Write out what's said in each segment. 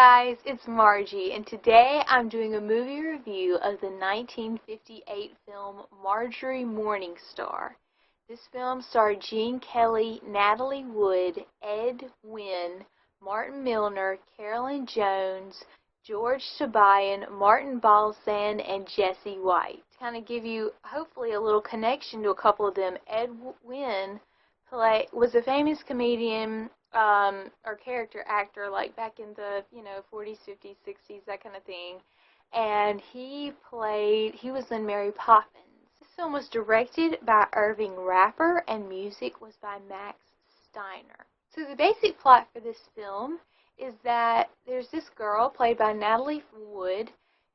guys, it's Margie, and today I'm doing a movie review of the 1958 film Marjorie Morningstar. This film starred Gene Kelly, Natalie Wood, Ed Wynn, Martin Milner, Carolyn Jones, George Sabayan, Martin Balsan, and Jesse White. To kind of give you, hopefully, a little connection to a couple of them, Ed Wynn was a famous comedian or character actor, like back in the 40s, 50s, 60s, that kind of thing, and he was in Mary Poppins. This film was directed by Irving Rapper and music was by Max Steiner. So the basic plot for this film is that there's this girl played by Natalie Wood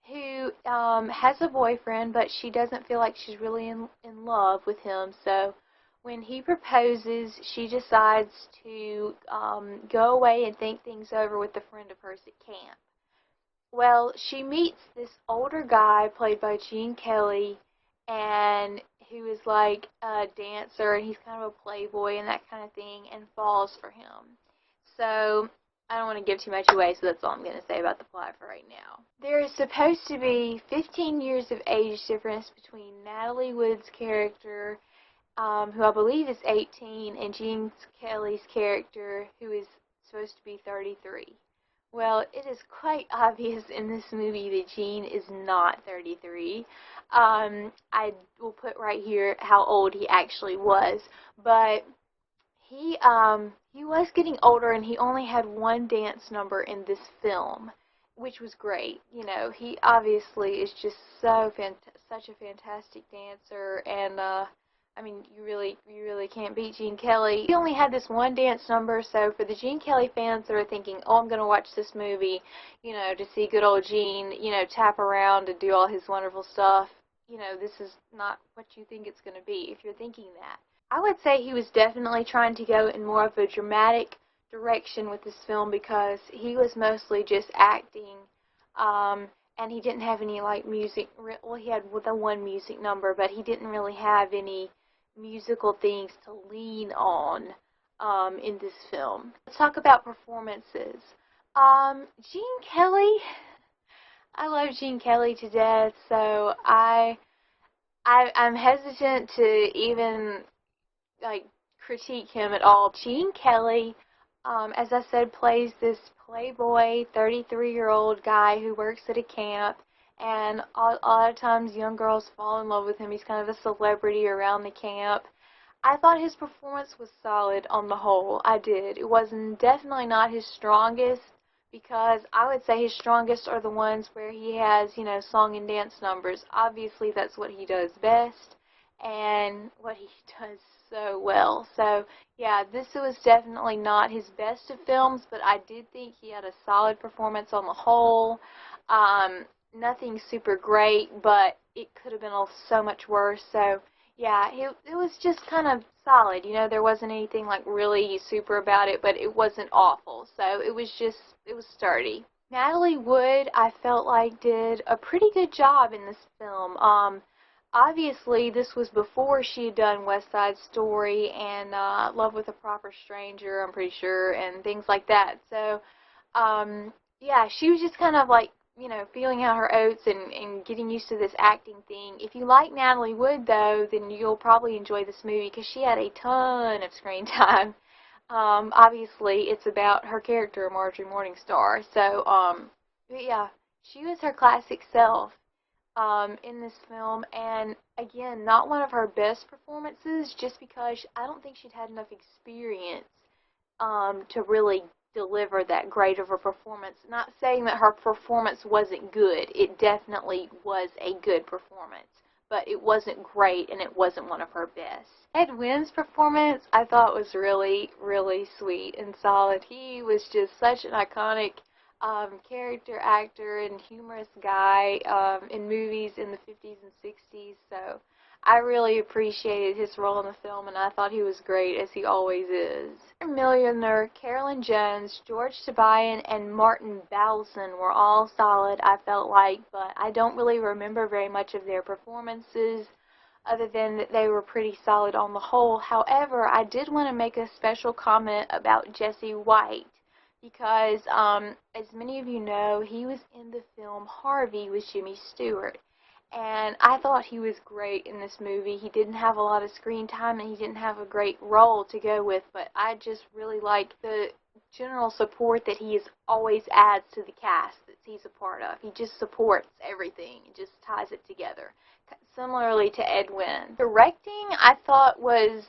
who has a boyfriend, but she doesn't feel like she's really in love with him, so when he proposes, she decides to go away and think things over with a friend of hers at camp. Well, she meets this older guy played by Gene Kelly, and who is like a dancer, and he's kind of a playboy and that kind of thing, and falls for him. So I don't want to give too much away, so that's all I'm going to say about the plot for right now. There is supposed to be 15 years of age difference between Natalie Wood's character, who I believe is 18, and Gene Kelly's character, who is supposed to be 33. Well, it is quite obvious in this movie that Gene is not 33. I will put right here how old he actually was, but he was getting older, and he only had one dance number in this film, which was great. You know, he obviously is just such a fantastic dancer, and I mean, you really can't beat Gene Kelly. He only had this one dance number, so for the Gene Kelly fans that are thinking, oh, I'm going to watch this movie, to see good old Gene, tap around and do all his wonderful stuff, this is not what you think it's going to be, if you're thinking that. I would say he was definitely trying to go in more of a dramatic direction with this film, because he was mostly just acting, and he didn't have any, like, music. Well, he had the one music number, but he didn't really have any musical things to lean on in this film. Let's talk about performances. Gene Kelly, I love Gene Kelly to death, so I'm hesitant to even critique him at all. Gene Kelly, as I said, plays this playboy 33-year-old guy who works at a camp, and a lot of times young girls fall in love with him. He's kind of a celebrity around the camp. I thought his performance was solid on the whole. I did. It was definitely not his strongest, because I would say his strongest are the ones where he has, song and dance numbers. Obviously, that's what he does best and what he does so well. So, yeah, this was definitely not his best of films, but I did think he had a solid performance on the whole. Nothing super great, but it could have been so much worse. So, yeah, it was just kind of solid. There wasn't anything like really super about it, but it wasn't awful. So it was sturdy. Natalie Wood, I felt like, did a pretty good job in this film. Obviously, this was before she had done West Side Story and Love with a Proper Stranger, I'm pretty sure, and things like that. So, yeah, she was just kind of like, feeling out her oats and getting used to this acting thing. If you like Natalie Wood, though, then you'll probably enjoy this movie, because she had a ton of screen time. Obviously, it's about her character, Marjorie Morningstar. So, but yeah, she was her classic self in this film, and again, not one of her best performances, just because I don't think she'd had enough experience to really deliver that great of a performance. Not saying that her performance wasn't good. It definitely was a good performance, but it wasn't great, and it wasn't one of her best. Ed Wynn's performance, I thought, was really, really sweet and solid. He was just such an iconic character actor and humorous guy in movies in the 50s and 60s, so I really appreciated his role in the film, and I thought he was great, as he always is. Millionaire, Carolyn Jones, George Sabayan, and Martin Balsan were all solid, I felt like, but I don't really remember very much of their performances, other than that they were pretty solid on the whole. However, I did want to make a special comment about Jesse White, because, as many of you know, he was in the film Harvey with Jimmy Stewart. And I thought he was great in this movie. He didn't have a lot of screen time and he didn't have a great role to go with, but I just really like the general support that he is always adds to the cast that he's a part of. He just supports everything and just ties it together. Similarly to Edwin. Directing, I thought was,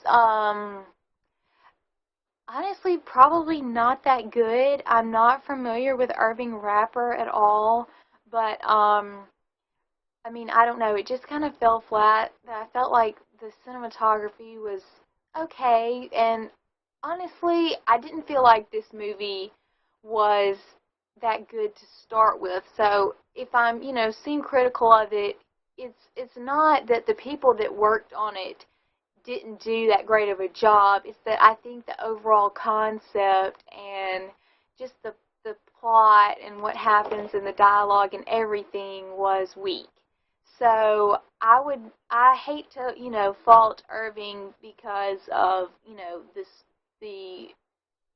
honestly, probably not that good. I'm not familiar with Irving Rapper at all, but, I mean, I don't know, it just kind of fell flat. I felt like the cinematography was okay, and honestly, I didn't feel like this movie was that good to start with. So if I'm, seem critical of it, it's not that the people that worked on it didn't do that great of a job. It's that I think the overall concept and just the plot and what happens in the dialogue and everything was weak. So I hate to, fault Irving because of, the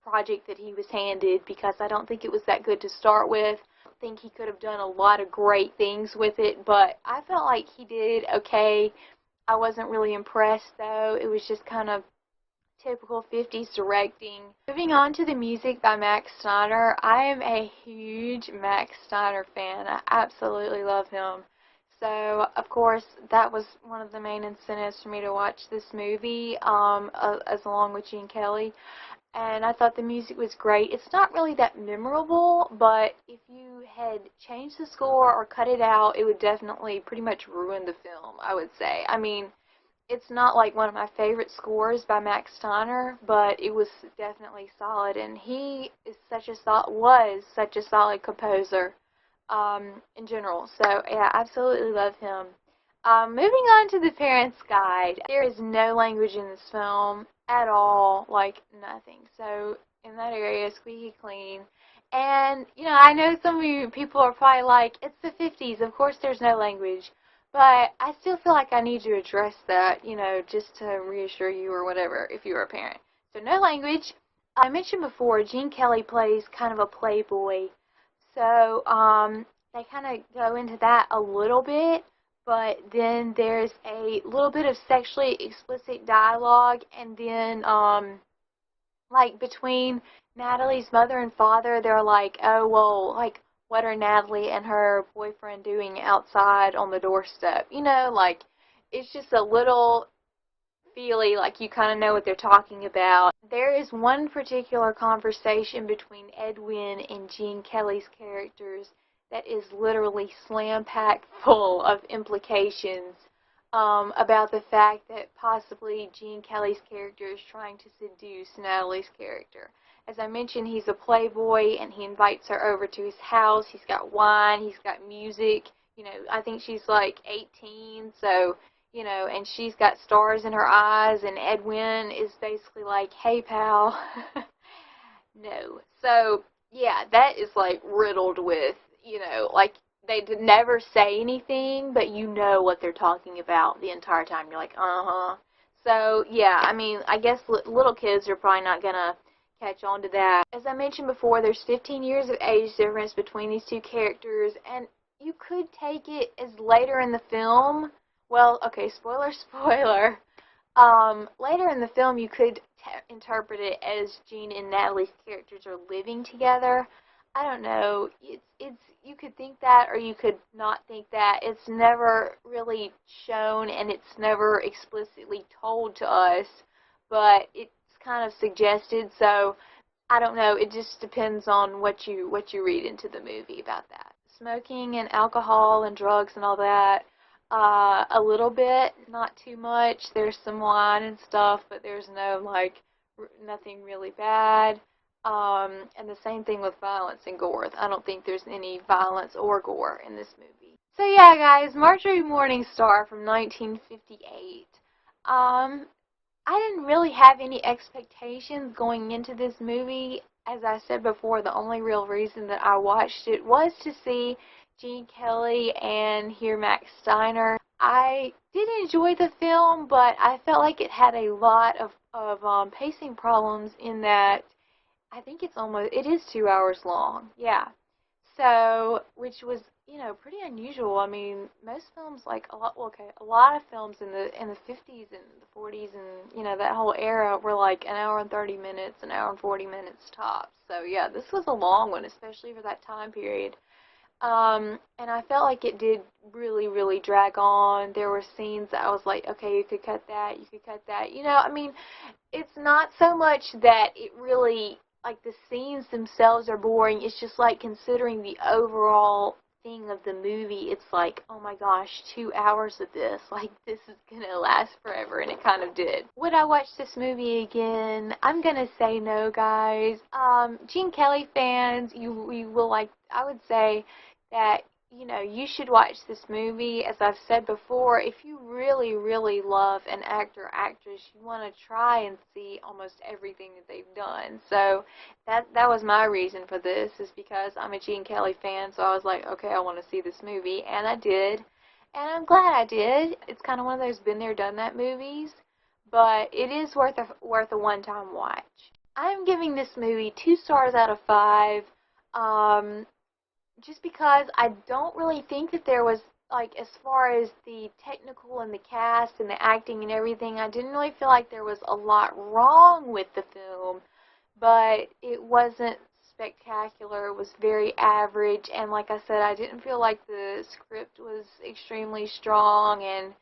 project that he was handed, because I don't think it was that good to start with. I think he could have done a lot of great things with it, but I felt like he did okay. I wasn't really impressed, though. It was just kind of typical 50s directing. Moving on to the music by Max Steiner. I am a huge Max Steiner fan. I absolutely love him. So, of course, that was one of the main incentives for me to watch this movie, as along with Gene Kelly. And I thought the music was great. It's not really that memorable, but if you had changed the score or cut it out, it would definitely pretty much ruin the film, I would say. I mean, it's not like one of my favorite scores by Max Steiner, but it was definitely solid, and he is was such a solid composer in general. So yeah, I absolutely love him. Moving on to the Parents Guide. There is no language in this film at all, like nothing. So in that area, squeaky clean. And, I know some of you people are probably like, it's the 50s, of course there's no language. But I still feel like I need to address that, just to reassure you or whatever, if you're a parent. So no language. I mentioned before, Gene Kelly plays kind of a playboy. So they kind of go into that a little bit, but then there's a little bit of sexually explicit dialogue, and then like between Natalie's mother and father, they're like, oh, well, like, what are Natalie and her boyfriend doing outside on the doorstep? Like, it's just a little feely, like you kind of know what they're talking about. There is one particular conversation between Edwin and Gene Kelly's characters that is literally slam-packed full of implications about the fact that possibly Gene Kelly's character is trying to seduce Natalie's character. As I mentioned, he's a playboy, and he invites her over to his house. He's got wine, he's got music. I think she's like 18, so, and she's got stars in her eyes, and Edwin is basically like, hey, pal. No. So, yeah, that is, like, riddled with, like, they never say anything, but you know what they're talking about the entire time. You're like, uh-huh. So, yeah, I mean, I guess little kids are probably not going to catch on to that. As I mentioned before, there's 15 years of age difference between these two characters, and you could take it as later in the film. Well, okay, spoiler, spoiler. Later in the film, you could interpret it as Gene and Natalie's characters are living together. I don't know. You could think that, or you could not think that. It's never really shown, and it's never explicitly told to us, but it's kind of suggested. So I don't know. It just depends on what you read into the movie about that. Smoking and alcohol and drugs and all that. A little bit, not too much. There's some wine and stuff, but there's nothing really bad. And the same thing with violence and gore. I don't think there's any violence or gore in this movie. So yeah, guys, Marjorie Morningstar from 1958. I didn't really have any expectations going into this movie. As I said before, the only real reason that I watched it was to see Gene Kelly and hear Max Steiner. I did enjoy the film, but I felt like it had a lot of pacing problems in that I think it is 2 hours long. Yeah. So, which was, pretty unusual. I mean, most films, like a lot of films in the 50s and the 40s and, that whole era were like an hour and 30 minutes, an hour and 40 minutes tops. So, yeah, this was a long one, especially for that time period. And I felt like it did really, really drag on. There were scenes that I was like, okay, you could cut that, you could cut that. I mean, it's not so much that it really, like, the scenes themselves are boring. It's just like considering the overall thing of the movie. It's like, oh my gosh, 2 hours of this. Like, this is gonna last forever, and it kind of did. Would I watch this movie again? I'm gonna say no, guys. Gene Kelly fans, you will like, I would say that you should watch this movie. As I've said before, if you really, really love an actor or actress, you want to try and see almost everything that they've done. So that was my reason for this, is because I'm a Gene Kelly fan, so I was like, okay, I want to see this movie, and I did. And I'm glad I did. It's kind of one of those been there, done that movies, but it is worth a one-time watch. I'm giving this movie 2 stars out of 5. Just because I don't really think that there was, like, as far as the technical and the cast and the acting and everything, I didn't really feel like there was a lot wrong with the film, but it wasn't spectacular. It was very average, and like I said, I didn't feel like the script was extremely strong, and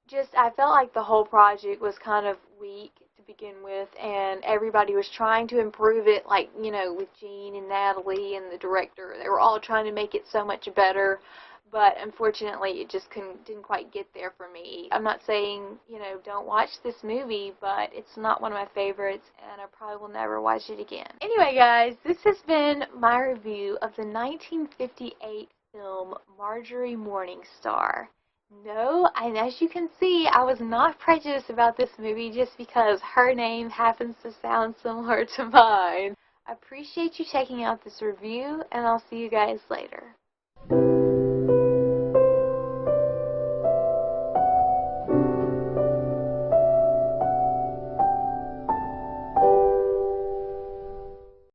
just, I felt like the whole project was kind of weak to begin with, and everybody was trying to improve it, like, with Gene and Natalie and the director. They were all trying to make it so much better, but unfortunately it just didn't quite get there for me. I'm not saying, don't watch this movie, but it's not one of my favorites, and I probably will never watch it again. Anyway, guys, this has been my review of the 1958 film Marjorie Morningstar. No, and as you can see, I was not prejudiced about this movie just because her name happens to sound similar to mine. I appreciate you checking out this review, and I'll see you guys later.